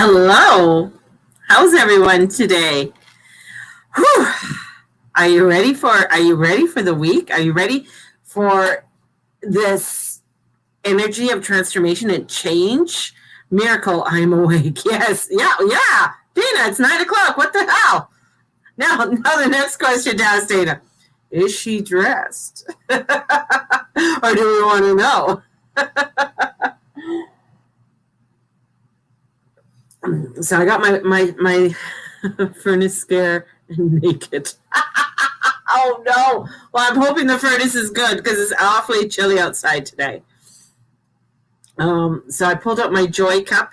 Hello. How's everyone today? Whew. Are you ready for the week? Are you ready for this energy of transformation and change? Miracle, I'm awake. Yes. Yeah. Dana, it's 9 o'clock. What the hell? Now the next question to ask Dana. Is she dressed? Or do we want to know? So I got my furnace scare naked. Oh no! Well, I'm hoping the furnace is good because it's awfully chilly outside today. So I pulled out my joy cup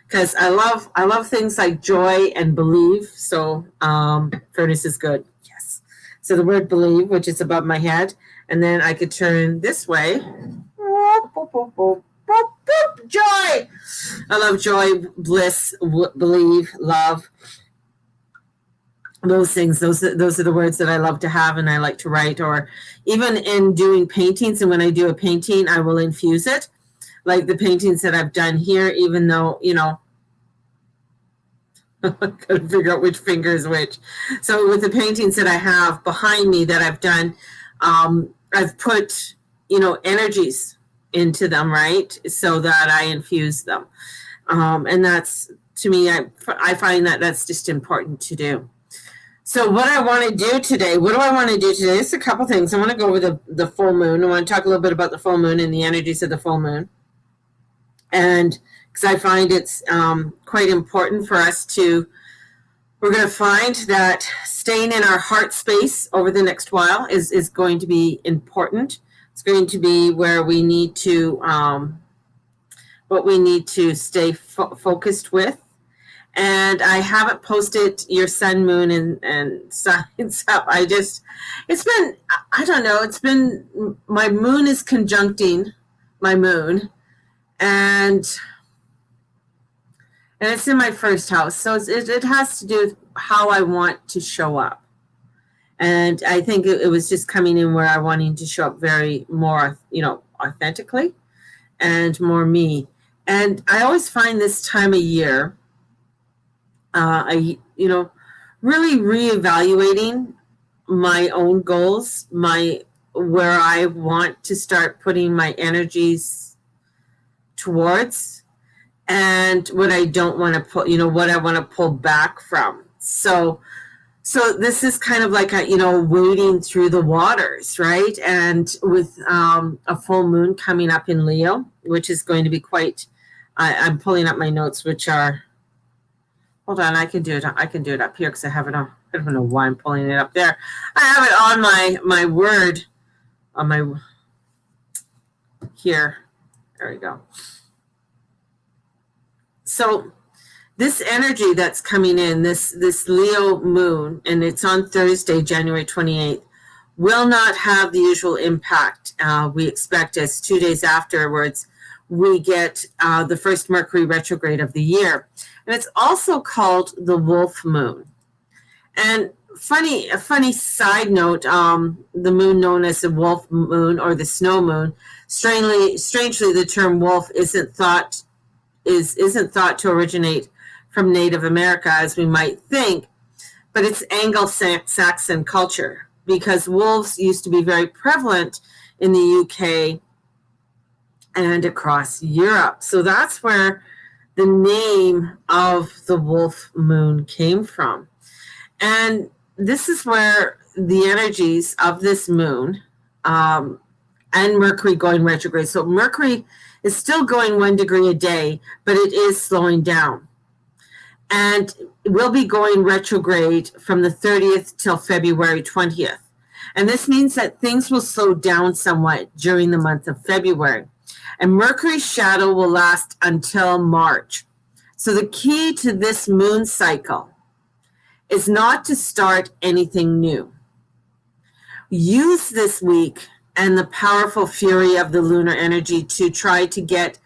because I love things like joy and believe. So furnace is good. Yes. So the word believe, which is above my head, and then I could turn this way. Joy. I love joy, bliss, believe, love. Those things. Those are the words that I love to have and I like to write. Or even in doing paintings, and when I do a painting, I will infuse it. Like the paintings that I've done here, even though gotta figure out which finger is which. So with the paintings that I have behind me that I've done, I've put energies into them, right? So that I infuse them. And that's, to me, I find that that's just important to do. So what I want to do today, what do I want to do today? There's a couple things. I want to go over the full moon. I want to talk a little bit about the full moon and the energies of the full moon. And because I find it's quite important for us we're going to find that staying in our heart space over the next while is going to be important. It's going to be where we need to, what we need to stay focused with. And I haven't posted your sun, moon, and signs up. It's been, I don't know, my moon is conjuncting my moon. And it's in my first house. So it has to do with how I want to show up. And I think it was just coming in where I wanting to show up very more, authentically and more me. And I always find this time of year, really reevaluating my own goals, where I want to start putting my energies towards, and what I don't want to pull, what I want to pull back from. So this is kind of like wading through the waters, right? And with a full moon coming up in Leo, which is going to be quite. I'm pulling up my notes, which are. Hold on, I can do it. I can do it up here because I have it on. I don't know why I'm pulling it up there. I have it on my word on my here. There we go. So this energy that's coming in, this Leo moon, and it's on Thursday, January 28th, will not have the usual impact we expect, as 2 days afterwards we get the first Mercury retrograde of the year. And it's also called the wolf moon. And a funny side note, the moon known as the wolf moon or the snow moon, strangely the term wolf isn't thought to originate from Native America as we might think, but it's Anglo-Saxon culture, because wolves used to be very prevalent in the UK and across Europe. So that's where the name of the wolf moon came from. And this is where the energies of this moon and Mercury going retrograde. So Mercury is still going 1 degree a day, but it is slowing down. And will be going retrograde from the 30th till February 20th. And this means that things will slow down somewhat during the month of February. And Mercury's shadow will last until March. So the key to this moon cycle is not to start anything new. Use this week and the powerful fury of the lunar energy to try to get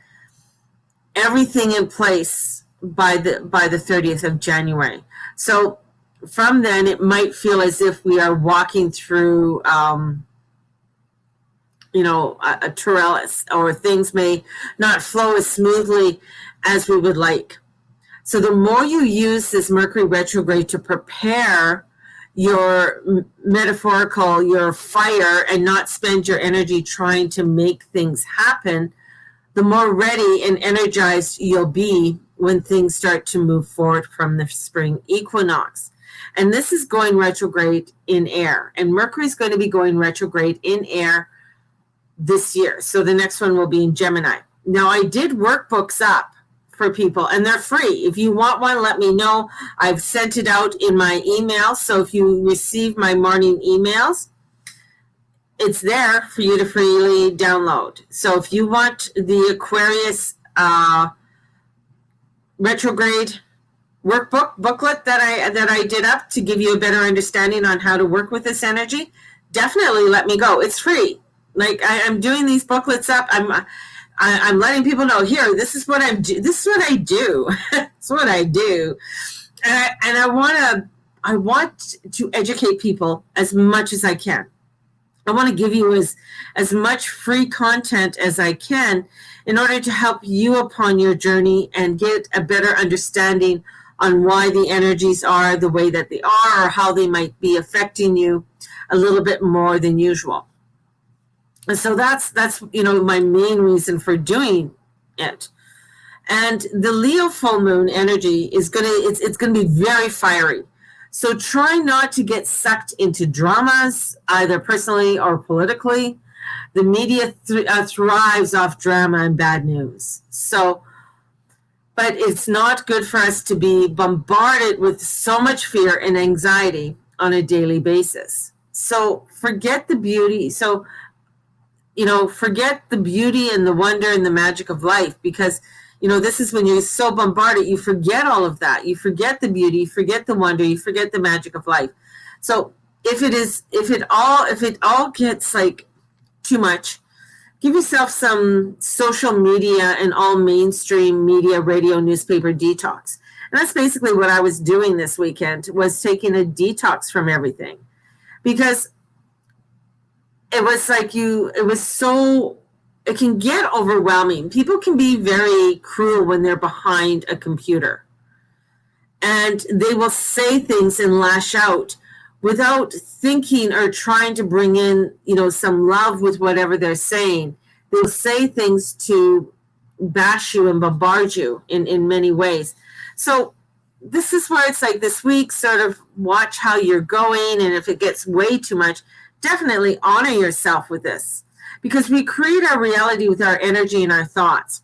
everything in place by the 30th of January. So from then, it might feel as if we are walking through a trellis, or things may not flow as smoothly as we would like. So the more you use this Mercury retrograde to prepare your metaphorical, your fire, and not spend your energy trying to make things happen, the more ready and energized you'll be when things start to move forward from the spring equinox. And this is going retrograde in air. And Mercury is going to be going retrograde in air this year. So the next one will be in Gemini. Now, I did workbooks up for people, and they're free. If you want one, let me know. I've sent it out in my email. So if you receive my morning emails, it's there for you to freely download. So if you want the Aquarius retrograde booklet that I did up to give you a better understanding on how to work with this energy, definitely let me go. It's free. Like I'm doing these booklets up. I'm letting people know, here, this is what I'm this is what I do. It's what I do. And I want to educate people as much as I can. I want to give you as much free content as I can in order to help you upon your journey and get a better understanding on why the energies are the way that they are, or how they might be affecting you a little bit more than usual. And so that's my main reason for doing it. And the Leo full moon energy is it's gonna be very fiery. So try not to get sucked into dramas, either personally or politically. The media thrives off drama and bad news. So, but it's not good for us to be bombarded with so much fear and anxiety on a daily basis. So forget the beauty. So, forget the beauty and the wonder and the magic of life, because this is when you're so bombarded, you forget all of that. You forget the beauty, you forget the wonder, you forget the magic of life. So if it all gets like too much, give yourself some social media and all mainstream media, radio, newspaper detox. And that's basically what I was doing this weekend, was taking a detox from everything. Because it was like it can get overwhelming. People can be very cruel when they're behind a computer. And they will say things and lash out without thinking or trying to bring in, some love with whatever they're saying. They'll say things to bash you and bombard you in many ways. So this is where it's like this week, sort of watch how you're going. And if it gets way too much, definitely honor yourself with this. Because we create our reality with our energy and our thoughts.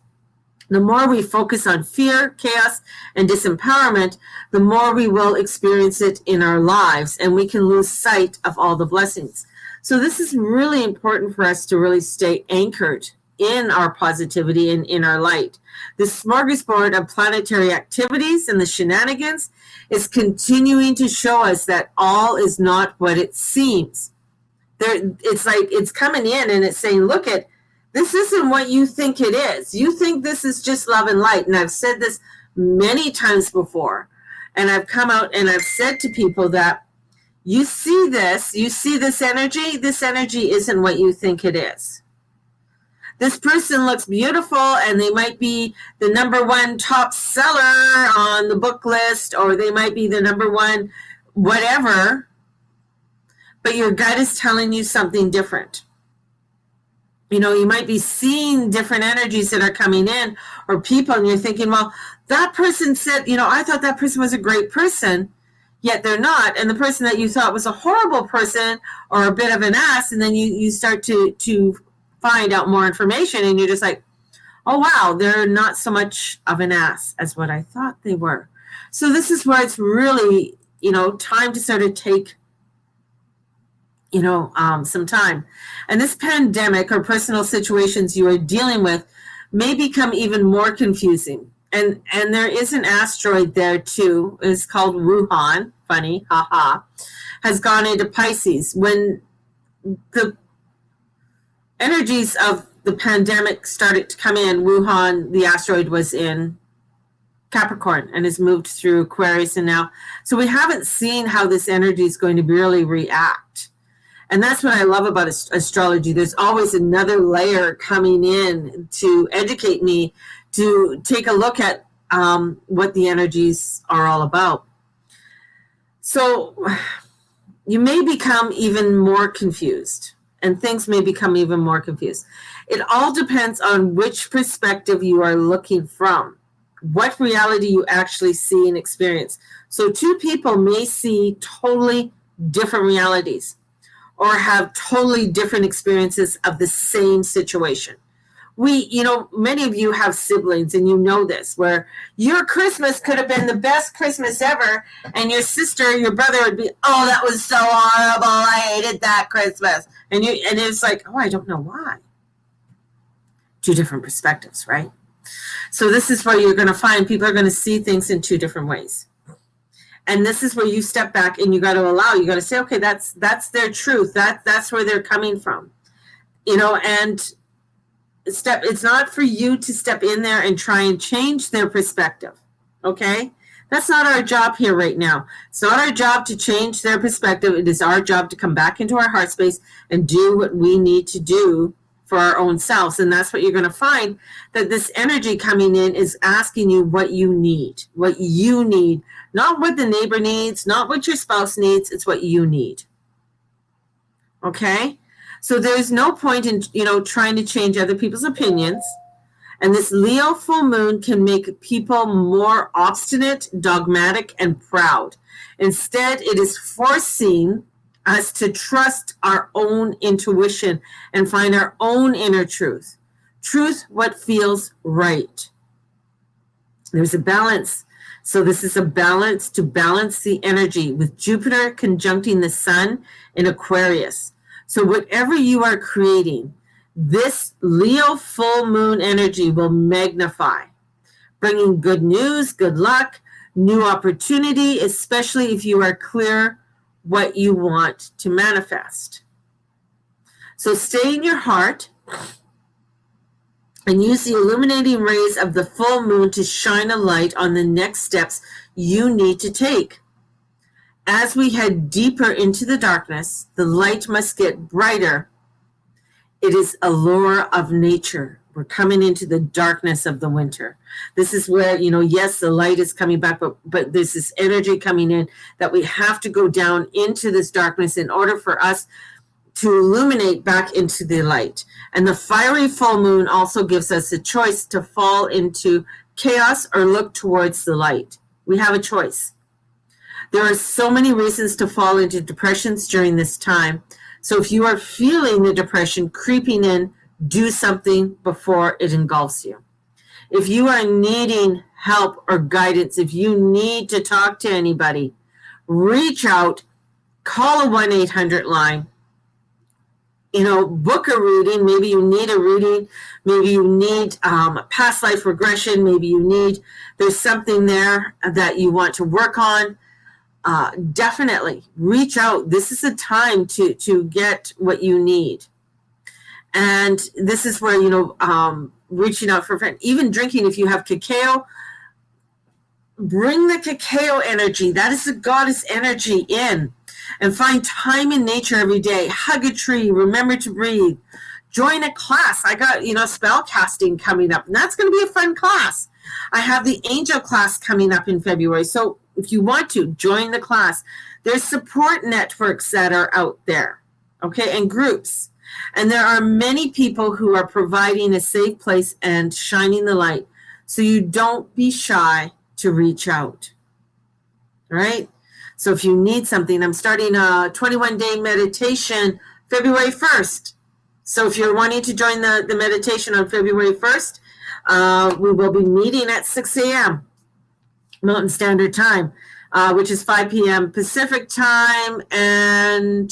The more we focus on fear, chaos, and disempowerment, the more we will experience it in our lives, and we can lose sight of all the blessings. So this is really important for us to really stay anchored in our positivity and in our light. The smorgasbord of planetary activities and the shenanigans is continuing to show us that all is not what it seems. It's like it's coming in and it's saying, look, this isn't what you think it is. You think this is just love and light. And I've said this many times before. And I've come out and I've said to people that you see this energy isn't what you think it is. This person looks beautiful and they might be the #1 top seller on the book list, or they might be the #1 whatever. But your gut is telling you something different. You might be seeing different energies that are coming in, or people, and you're thinking, well, that person said, I thought that person was a great person, yet they're not. And the person that you thought was a horrible person or a bit of an ass, and then you start to find out more information, and you're just like, oh, wow, they're not so much of an ass as what I thought they were. So this is where it's really, time to sort of take some time. And this pandemic or personal situations you are dealing with may become even more confusing. And there is an asteroid there too. It's called Wuhan. Funny, haha. Has gone into Pisces. When the energies of the pandemic started to come in, Wuhan, the asteroid, was in Capricorn and has moved through Aquarius and now. So we haven't seen how this energy is going to really react. And that's what I love about astrology. There's always another layer coming in to educate me, to take a look at what the energies are all about. So you may become even more confused, and things may become even more confused. It all depends on which perspective you are looking from, what reality you actually see and experience. So two people may see totally different realities or have totally different experiences of the same situation. Many of you have siblings, and you know this, where your Christmas could have been the best Christmas ever, and your sister, your brother would be, oh, that was so horrible, I hated that Christmas. And it's like, oh, I don't know why. Two different perspectives, right? So this is where you're going to find people are going to see things in two different ways. And this is where you step back and you got to say, okay, that's their truth. That's where they're coming from. And it's not for you to step in there and try and change their perspective. Okay? That's not our job here right now. It's not our job to change their perspective. It is our job to come back into our heart space and do what we need to do for our own selves. And that's what you're going to find, that this energy coming in is asking you what you need, not what the neighbor needs, not what your spouse needs. It's what you need. Okay? So there's no point in, trying to change other people's opinions. And this Leo full moon can make people more obstinate, dogmatic, and proud. Instead, it is forcing us to trust our own intuition and find our own inner truth. Truth, what feels right. There's a balance. So this is a balance to balance the energy with Jupiter conjuncting the sun in Aquarius. So whatever you are creating, this Leo full moon energy will magnify, bringing good news, good luck, new opportunity, especially if you are clear what you want to manifest. So stay in your heart and use the illuminating rays of the full moon to shine a light on the next steps you need to take. As we head deeper into the darkness, the light must get brighter. It is a law of nature. We're coming into the darkness of the winter. This is where, yes, the light is coming back, but there's this energy coming in that we have to go down into this darkness in order for us to illuminate back into the light. And the fiery full moon also gives us a choice to fall into chaos or look towards the light. We have a choice. There are so many reasons to fall into depressions during this time. So if you are feeling the depression creeping in, do something before it engulfs you. If you are needing help or guidance, if you need to talk to anybody, reach out, call a 1-800 line, book a reading. Maybe you need a reading. Maybe you need a past life regression. Maybe there's something there that you want to work on. Definitely reach out. This is a time to get what you need. And this is where, reaching out for a friend, even drinking, if you have cacao, bring the cacao energy. That is the goddess energy in. And find time in nature every day. Hug a tree. Remember to breathe. Join a class. I got, spell casting coming up. And that's going to be a fun class. I have the angel class coming up in February. So if you want to, join the class. There's support networks that are out there, okay, and groups. And there are many people who are providing a safe place and shining the light. So you don't be shy to reach out, right? So if you need something, I'm starting a 21-day meditation February 1st. So if you're wanting to join the meditation on February 1st, we will be meeting at 6 a.m. Mountain Standard Time, which is 5 p.m. Pacific Time and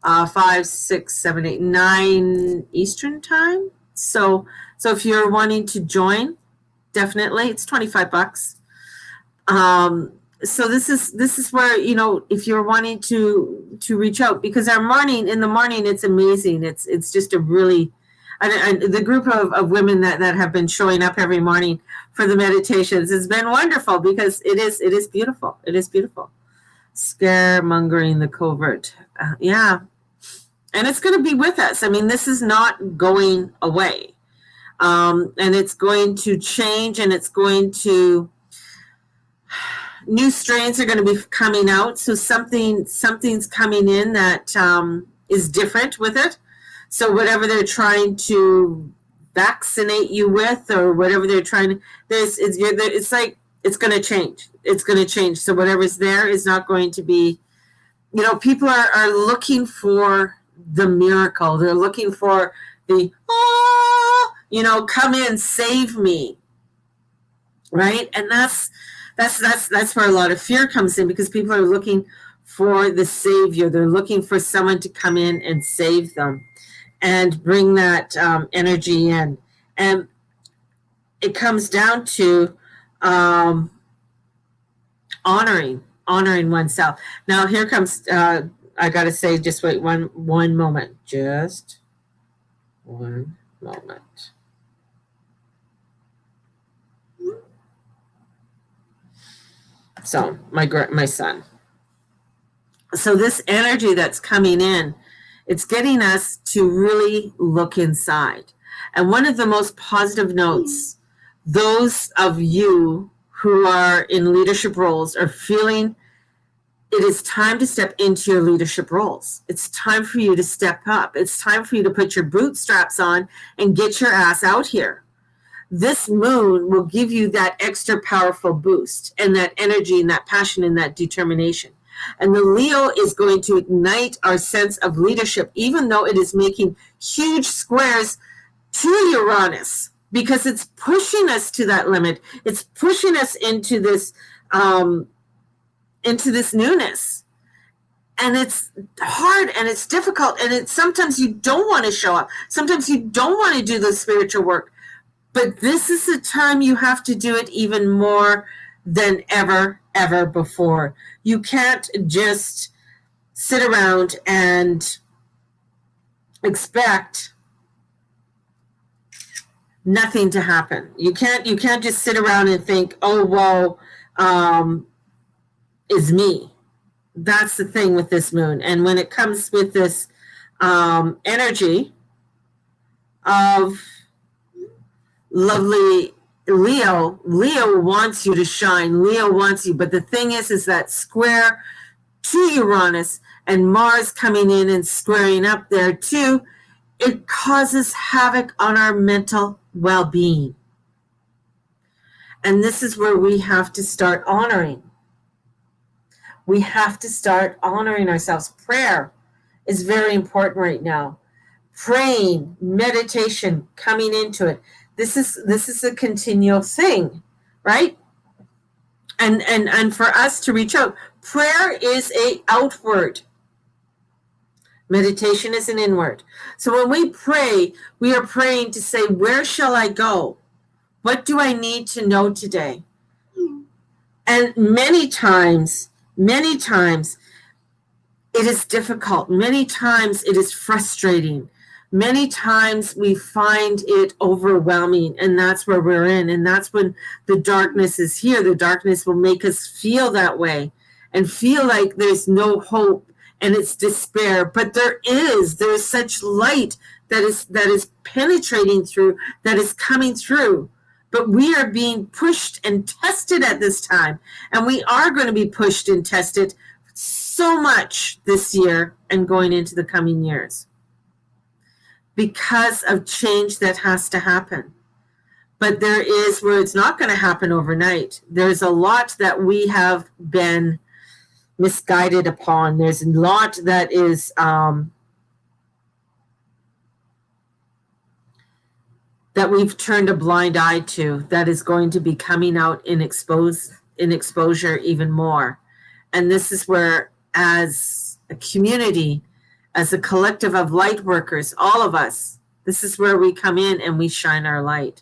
5, 6, 7, 8, 9 Eastern Time. So if you're wanting to join, definitely, it's $25. So this is where, if you're wanting to reach out, because in the morning, it's amazing. It's just a really, and the group of women that have been showing up every morning for the meditations has been wonderful, because it is beautiful. It is beautiful. Scaremongering the covert. Yeah. And it's going to be with us. I mean, this is not going away. And it's going to change, and it's going to, new strains are going to be coming out. So something's coming in that is different with it. So whatever they're trying to vaccinate you with, or whatever they're trying to, it's like, it's going to change. It's going to change. So whatever's there is not going to be, people are looking for the miracle. They're looking for the, come in, save me. Right? And that's where a lot of fear comes in, because people are looking for the savior. They're looking for someone to come in and save them and bring that energy in. And it comes down to honoring oneself. Now here comes, I got to say, just wait one moment. Just one moment. So my son. So this energy that's coming in, it's getting us to really look inside. And one of the most positive notes, those of you who are in leadership roles are feeling it is time to step into your leadership roles. It's time for you to step up. It's time for you to put your bootstraps on and get your ass out here. This moon will give you that extra powerful boost and that energy and that passion and that determination. And the Leo is going to ignite our sense of leadership, even though it is making huge squares to Uranus, because it's pushing us to that limit. It's pushing us into this newness. And it's hard and it's difficult. And it's sometimes you don't want to show up. Sometimes you don't want to do the spiritual work. But this is the time you have to do it even more than ever before. You can't just sit around and expect nothing to happen. You can't just sit around and think, oh, woe is me. That's the thing with this moon. And when it comes with this energy of lovely Leo wants you to shine. Leo wants you. But the thing is that square to Uranus and Mars coming in and squaring up there too, it causes havoc on our mental well-being. And this is where we have to start honoring. We have to start honoring ourselves. Prayer is very important right now. Praying, meditation, coming into it. This is a continual thing, right? And for us to reach out, prayer is a outward. Meditation is an inward. So when we pray, we are praying to say, where shall I go? What do I need to know today? And many times, it is difficult. Many times it is frustrating. Many times we find it overwhelming, and that's where we're in. And that's when the darkness is here. The darkness will make us feel that way and feel like there's no hope and it's despair. But there's such light that is penetrating through, that is coming through. But we are being pushed and tested at this time. And we are going to be pushed and tested so much this year and going into the coming years, because of change that has to happen. But there is where it's not going to happen overnight. There's a lot that we have been misguided upon. There's a lot that is that we've turned a blind eye to, that is going to be coming out in exposure even more. And this is where, as a community, as a collective of light workers, all of us, this is where we come in and we shine our light.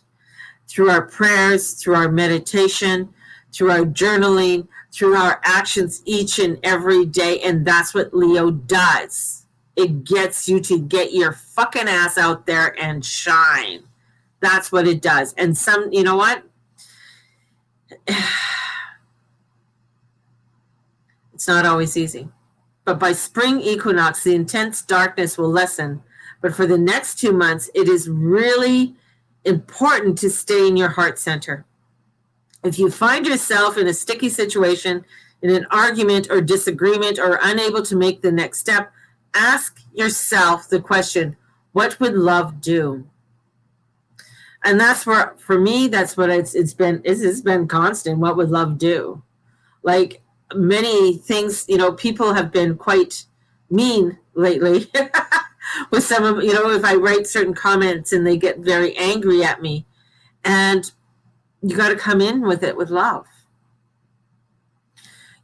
Through our prayers, through our meditation, through our journaling, through our actions each and every day. And that's what Leo does. It gets you to get your fucking ass out there and shine. That's what it does. And you know what? It's not always easy. But by spring equinox, the intense darkness will lessen. But for the next 2 months, it is really important to stay in your heart center. If you find yourself in a sticky situation, in an argument or disagreement, or unable to make the next step, ask yourself the question, what would love do? And that's where, for me, that's what it's been constant. What would love do? Like many things, people have been quite mean lately with some of, if I write certain comments and they get very angry at me, and you got to come in with it with love.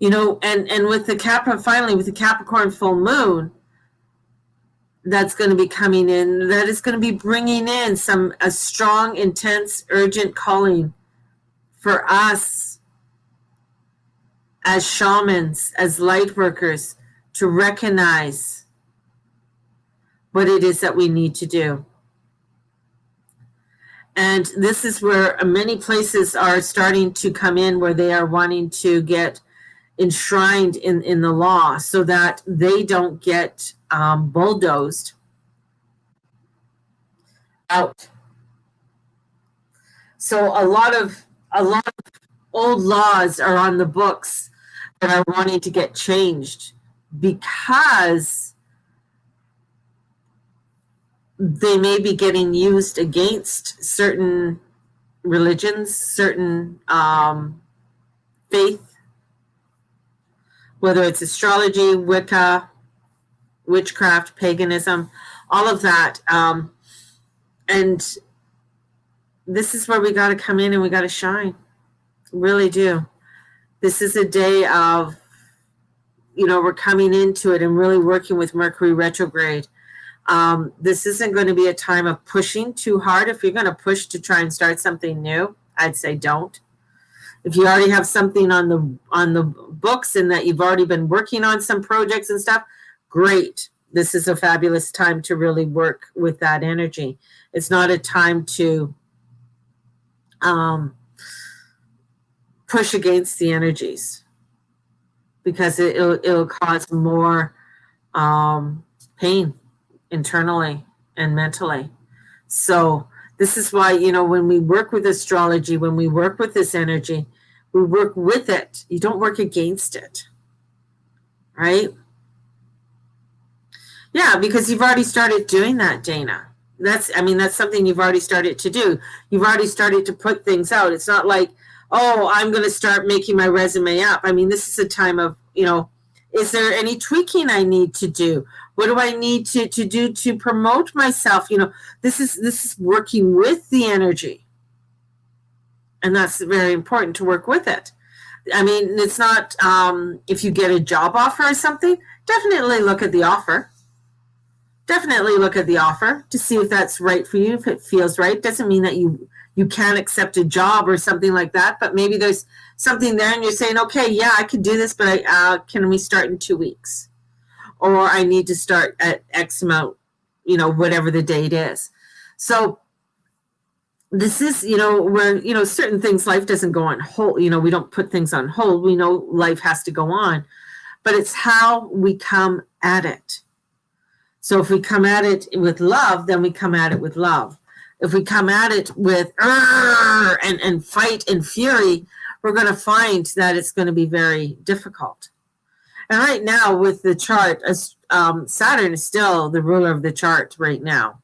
And with the Capricorn full moon, that's going to be coming in, that is going to be bringing in a strong, intense, urgent calling for us as shamans, as light workers, to recognize what it is that we need to do. And this is where many places are starting to come in, where they are wanting to get enshrined in the law so that they don't get bulldozed out. So a lot of old laws are on the books that are wanting to get changed because they may be getting used against certain religions, certain faith, whether it's astrology, Wicca, witchcraft, paganism, all of that. And this is where we got to come in and we got to shine. Really do. This is a day of, we're coming into it and really working with Mercury retrograde. This isn't going to be a time of pushing too hard. If you're going to push to try and start something new, I'd say don't. If you already have something on the books and that you've already been working on some projects and stuff, great. This is a fabulous time to really work with that energy. It's not a time to push against the energies, because it'll cause more pain internally and mentally. So this is why, when we work with astrology, when we work with this energy, we work with it. You don't work against it, right? Yeah, because you've already started doing that, Dana. That's something you've already started to do. You've already started to put things out. It's not like, oh, I'm going to start making my resume up. This is a time of, is there any tweaking I need to do? What do I need to do to promote myself? This is working with the energy. And that's very important, to work with it. It's not, if you get a job offer or something, definitely look at the offer. Definitely look at the offer to see if that's right for you, if it feels right. Doesn't mean that you can't accept a job or something like that, but maybe there's something there and you're saying, okay, yeah, I can do this, but can we start in 2 weeks? Or I need to start at X amount, whatever the date is. So this is, where, certain things, life doesn't go on hold. We don't put things on hold. We know life has to go on, but it's how we come at it. So if we come at it with love, then we come at it with love. If we come at it with and fight and fury, we're going to find that it's going to be very difficult. And right now with the chart, Saturn is still the ruler of the chart right now.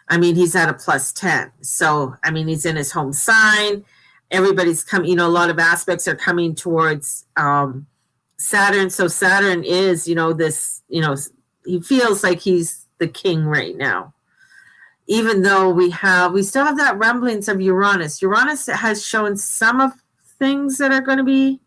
He's at a +10. So, he's in his home sign. Everybody's coming, a lot of aspects are coming towards Saturn. So Saturn is, this, he feels like he's the king right now. Even though we still have that rumblings of Uranus. Uranus has shown some of things that are going to be,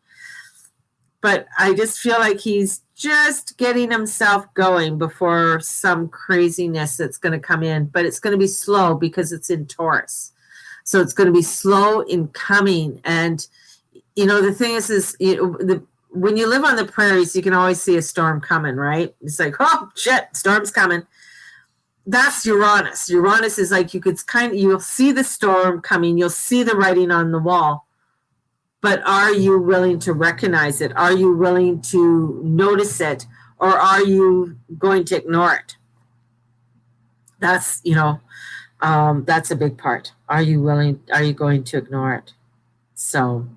but I just feel like he's just getting himself going before some craziness that's going to come in. But it's going to be slow because it's in Taurus. So it's going to be slow in coming. And, the thing is when you live on the prairies, you can always see a storm coming, right? It's like, oh, shit, storm's coming. That's Uranus. Uranus is like, you'll see the storm coming. You'll see the writing on the wall. But are you willing to recognize it? Are you willing to notice it? Or are you going to ignore it? That's, That's a big part. Are you going to ignore it? So,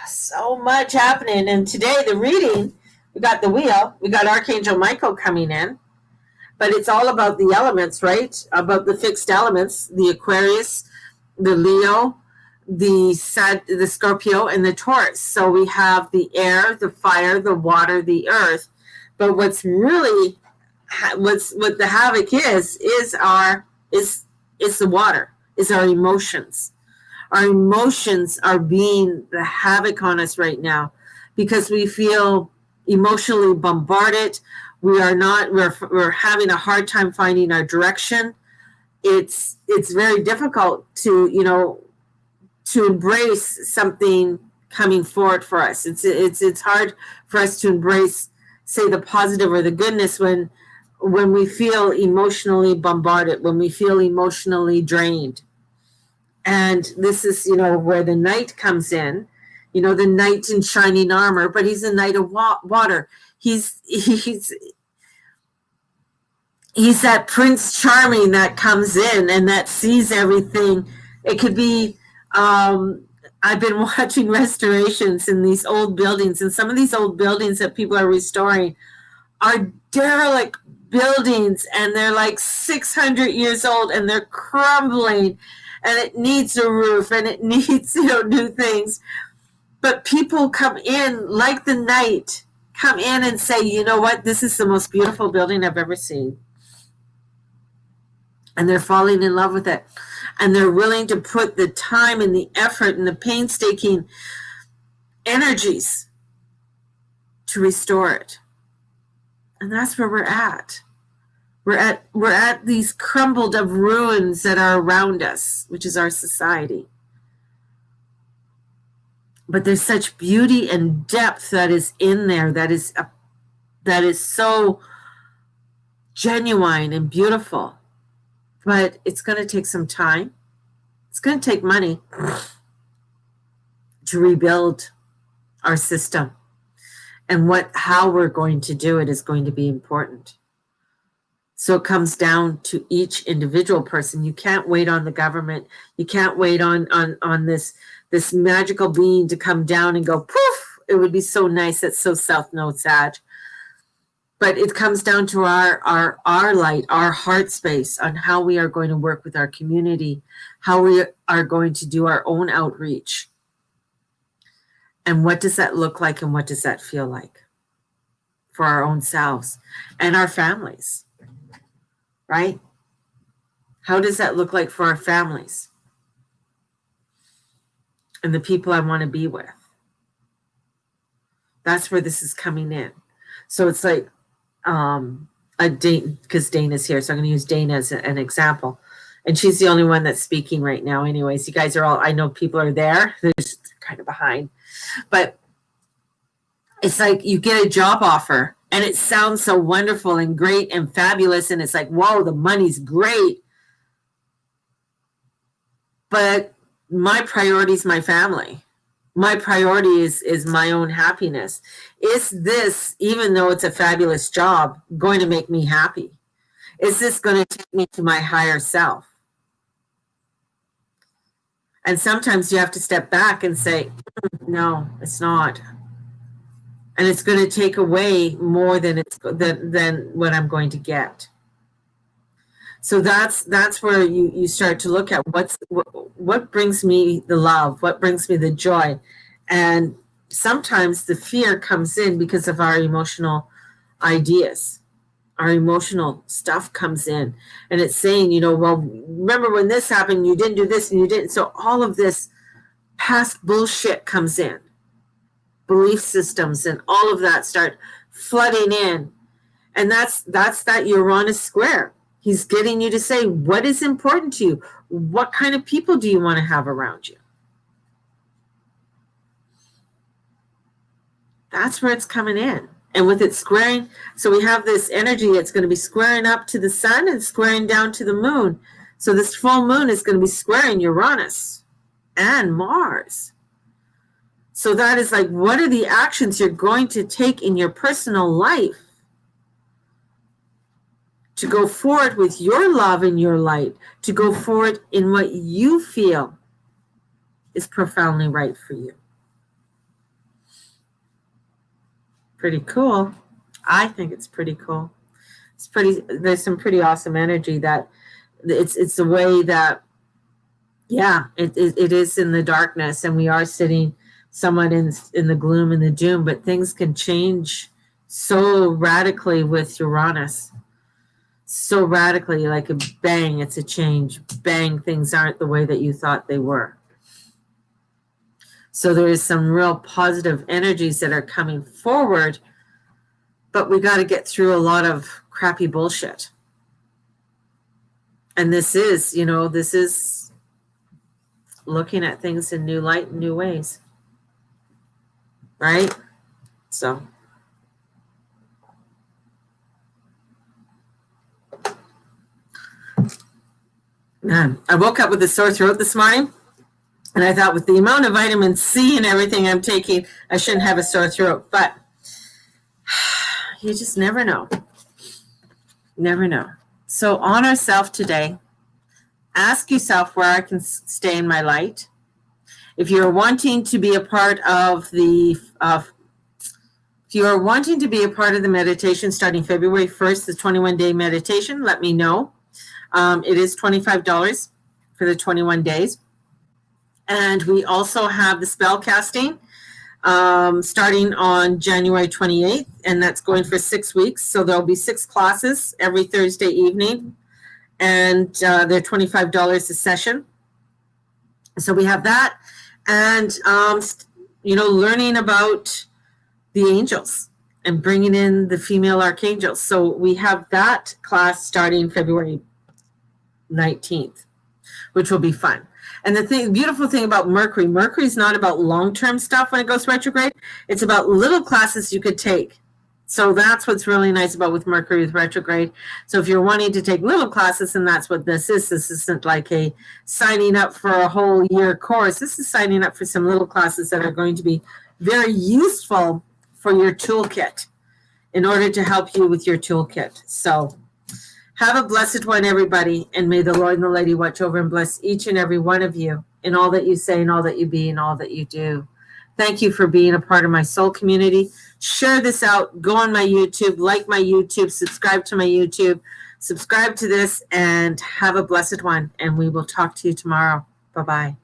so much happening. And today, the reading, we got the wheel, we got Archangel Michael coming in, but it's all about the elements, right? About the fixed elements, the Aquarius, the Leo, the Scorpio, and the Taurus. So we have the air, the fire, the water, the earth. But what's really what the havoc is the water, is our emotions. Our emotions are being the havoc on us right now because we feel emotionally bombarded. We're having a hard time finding our direction. It's very difficult to embrace something coming forward for us. It's hard for us to embrace, say, the positive or the goodness when we feel emotionally bombarded, when we feel emotionally drained. And this is, where the knight comes in, the knight in shining armor, but he's a knight of water. He's that Prince Charming that comes in and that sees everything. It could be, I've been watching restorations in these old buildings, and some of these old buildings that people are restoring are derelict buildings, and they're like 600 years old, and they're crumbling, and it needs a roof, and it needs, new things. But people come in, like the knight, come in and say, you know what, this is the most beautiful building I've ever seen. And they're falling in love with it. And they're willing to put the time and the effort and the painstaking energies to restore it. And that's where we're at. We're at these crumbled of ruins that are around us, which is our society. But there's such beauty and depth that is in there, that is so genuine and beautiful. But it's going to take some time. It's going to take money to rebuild our system. And how we're going to do it is going to be important. So it comes down to each individual person. You can't wait on the government. You can't wait on this magical being to come down and go poof. It would be so nice. That's so South Node Sag. But it comes down to our light, our heart space, on how we are going to work with our community, how we are going to do our own outreach. And what does that look like, and what does that feel like for our own selves and our families, right? How does that look like for our families and the people I want to be with? That's where this is coming in. So it's like, because Dana's here, so I'm going to use Dana as an example, and she's the only one that's speaking right now. Anyways, you guys are all, I know people are there. They're just kind of behind, but it's like you get a job offer, and it sounds so wonderful and great and fabulous, and it's like, whoa, the money's great, but my priority is my family. My priority is my own happiness. Is this, even though it's a fabulous job, going to make me happy? Is this going to take me to my higher self? And sometimes you have to step back and say, no, it's not. And it's going to take away more than what I'm going to get. So that's where you start to look at what brings me the love, what brings me the joy. And sometimes the fear comes in because of our emotional ideas. Our emotional stuff comes in, and it's saying, well, remember when this happened, you didn't do this and you didn't. So all of this past bullshit comes in. Belief systems and all of that start flooding in. And that's that Uranus square. He's getting you to say, what is important to you? What kind of people do you want to have around you? That's where it's coming in. And with it squaring, so we have this energy that's going to be squaring up to the sun and squaring down to the moon. So this full moon is going to be squaring Uranus and Mars. So that is like, what are the actions you're going to take in your personal life to go forward with your love and your light, to go forward in what you feel is profoundly right for you. Pretty cool. I think it's pretty cool. There's some pretty awesome energy that it's the way that, yeah, it is in the darkness, and we are sitting somewhat in the gloom and the doom, but things can change so radically with Uranus. So radically, like a bang, it's a change. Bang, things aren't the way that you thought they were. So there is some real positive energies that are coming forward, but we got to get through a lot of crappy bullshit. And this is looking at things in new light and new ways. Right? So. I woke up with a sore throat this morning, and I thought with the amount of vitamin C and everything I'm taking, I shouldn't have a sore throat. But you just never know. Never know. So honor self today. Ask yourself where I can stay in my light. If you're wanting to be a part of the meditation starting February 1st, the 21-day meditation, let me know. It is $25 for the 21 days. And we also have the spell casting starting on January 28th, and that's going for 6 weeks. So there'll be 6 classes every Thursday evening, and they're $25 a session. So we have that, and learning about the angels and bringing in the female archangels. So we have that class starting February 19th, which will be fun. And the beautiful thing about Mercury is not about long-term stuff when it goes retrograde. It's about little classes you could take. So that's what's really nice about with Mercury with retrograde. So if you're wanting to take little classes, and that's what this is. This isn't like a signing up for a whole year course. This is signing up for some little classes that are going to be very useful for your toolkit in order to help you with your toolkit. So have a blessed one, everybody, and may the Lord and the Lady watch over and bless each and every one of you in all that you say and all that you be and all that you do. Thank you for being a part of my soul community. Share this out. Go on my YouTube, like my YouTube, subscribe to my YouTube, subscribe to this, and have a blessed one. And we will talk to you tomorrow. Bye-bye.